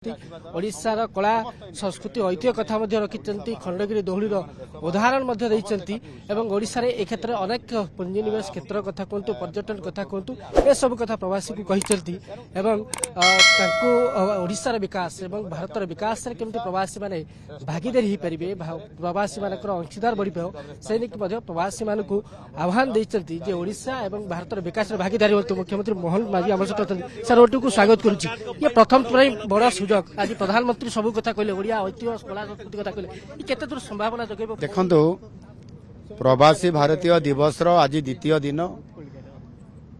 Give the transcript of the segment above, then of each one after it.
ओडिशार कला संस्कृति ऐतिह्य कथा रखिंट खंडगिरी दौड़ीर उदाहरण ओडिशा ए क्षेत्र अनेक पुंजीनिवेश क्षेत्र कथा कहतु पर्यटन कथा कहतु ए सब कथा प्रवासी को कहते ओडिशार विकास और भारतर विकास केमती प्रवासी माने भागीदारी हो पारे प्रवासी मान अंशीदार बढ़ से प्रवासी मान को आह्वान देते ओडिशा और भारतर विकास भागीदारी हो। मुख्यमंत्री मोहन माझी आम सहित सर ओटी को स्वागत करुच्ची। ये प्रथम बड़ सुजोग आज प्रधानमंत्री सब कथा कहले ओडिया ऐतिह्य कला संस्कृति कथा कहले केते दूर संभावना जगेबो। देखंतु प्रवासी भारतीय दिवस आज द्वितीय दिन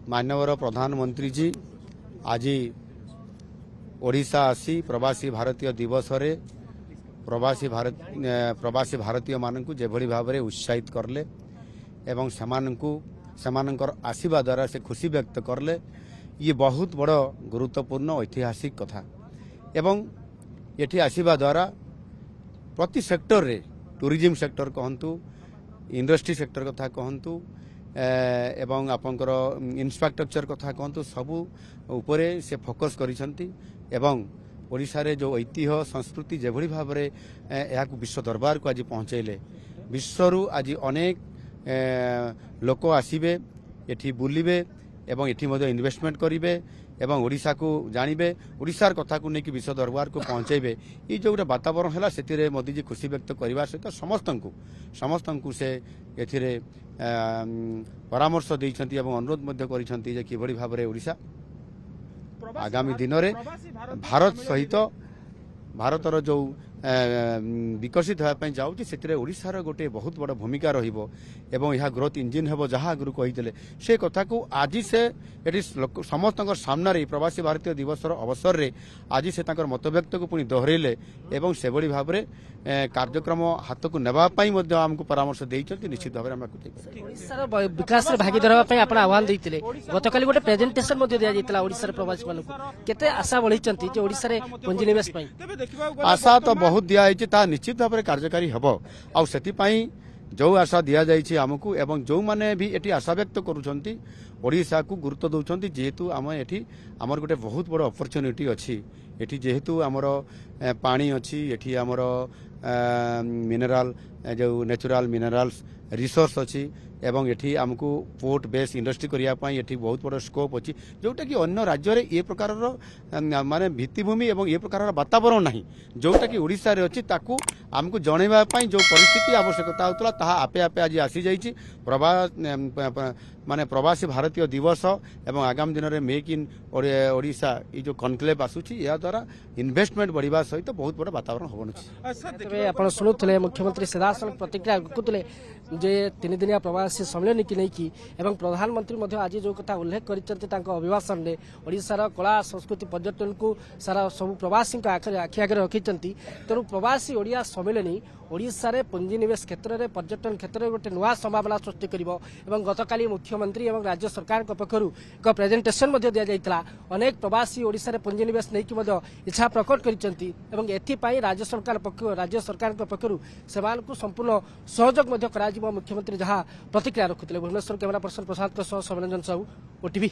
माननीय प्रधानमंत्री जी आज ओडिशा आसी प्रवासी भारतीय दिवस रे प्रवासी भारतीय मानकु जेभली भाव में उत्साहित करले एवं समानकर आसीबा द्वारा से खुशी व्यक्त करले। ये बहुत बड़ गुरुत्वपूर्ण ऐतिहासिक कथा एवं ये आसीबा द्वारा प्रति सेक्टर रे टूरिज्म सेक्टर कहतु इंडस्ट्री सेक्टर कथा कहतु एवं आपंकर इंफ्रास्ट्रक्चर कथा कहतु सबू उपरे से फोकस करिसंती एवं ओडिशा रे जो ऐतिह्य संस्कृति जेभली भाव में यह विश्व दरबार को आज पहुंचेले विश्वरू आज अनेक लोक आसीबे एठी बुलिबे एवं एठी मध्य इन्वेस्टमेंट करिवे एवं ओडिशा को जानिबे ओडिशार कथा को लेकिन विश्व दरबार को पहुंचेबे। ये जो गोटे वातावरण है से मोदी जी खुशी व्यक्त करने सहित समस्त से एथिरे परामर्श देइछंती एवं अनुरोध मध्य करिछंती जे किभली भाव में ओडिशा आगामी दिन में भारत सहित भारतर जो विकसित होगापी जाऊँगी से ओडिशार गोटे बहुत बड़ भूमिका रहिबो एवं यह ग्रोथ इंजिन हेबो जहाँ आगु कही से कथा को आज से ये समस्त सामने प्रवासी भारतीय दिवस अवसर रे आज से मतव्यक्त को पुणी दोहरेले एवं से भाव में कार्यक्रम हाथ को नेबापी आमको परामर्श देइछंती। निश्चित भाव में विकास भागीदार आह्वान देते गतकाली गोटे प्रेजेंटेशन दिया ओडिशार प्रवासी मान केते आशा बढ़ाई ओडिशा रे पुंजीनिवेश आशा तो बहुत दिखाई निश्चित भाव में कार्यकारी हम आई जो आशा दि जाइए आमको एवं जो मैंने भी ये आशा व्यक्त करुँच ओडिशा को गुरुत्व दौरान जेहेतु आम ये आमर गोटे बहुत बड़ अपरच्युनिटी अच्छी एठी जेहेतु आमर पानी अच्छी एठी आमर मिनराल जो नेचुरल मिनराल्स रिसोर्स अच्छी एवं एठी आमको पोर्ट बेस इंडस्ट्री करने एठी बहुत बड़ स्कोप अच्छी जोटा कि अन्य राज्य रे ये प्रकार माने भित्तिभूमि एवं ये प्रकार वातावरण नहीं जोटा कि ओडिशा रे अच्छी ताकू आमको जनइबा जो परिस्थिति आवश्यकता होता ताहा आपे आपे आज आसी जाइछि। माने प्रवासी भारतीय दिवस एवं आगामी दिन में मेक इन ओडिशा ये जो कनक्लेव आसूची या द्वारा इन्वेस्टमेंट बढ़िया सहित बहुत बड़ वातावरण हम शुणुले मुख्यमंत्री सीधासलख प्रतिक्रिया रखुले जे 3 दिनिया प्रवासी सम्मेलन की नहीं प्रधानमंत्री आज जो कथा उल्लेख कर अभिभाषण में ओडिशार कला संस्कृति पर्यटन को सारा सब प्रवासी आखि आगे रखी तेणु प्रवासी ओडिया सम्मेलन ओडिशा रे पुंजीनिवेश क्षेत्र में पर्यटन क्षेत्र में गोटे नुआ संभावना सृष्टि कर गतकाली मुख्यमंत्री और राज्य सरकार पक्षर एक प्रेजेंटेशन दि जाइए अनेक प्रवासी ओडिशा रे पुंजीनिवेश नहीं इच्छा प्रकट कर राज्य सरकार पक्षर से संपूर्ण सहयोग मुख्यमंत्री जहाँ प्रतिक्रिया रखुले। भुवनेश्वर कैमरा पर्सन प्रशांत सम्मेलन साहू ओटीवी।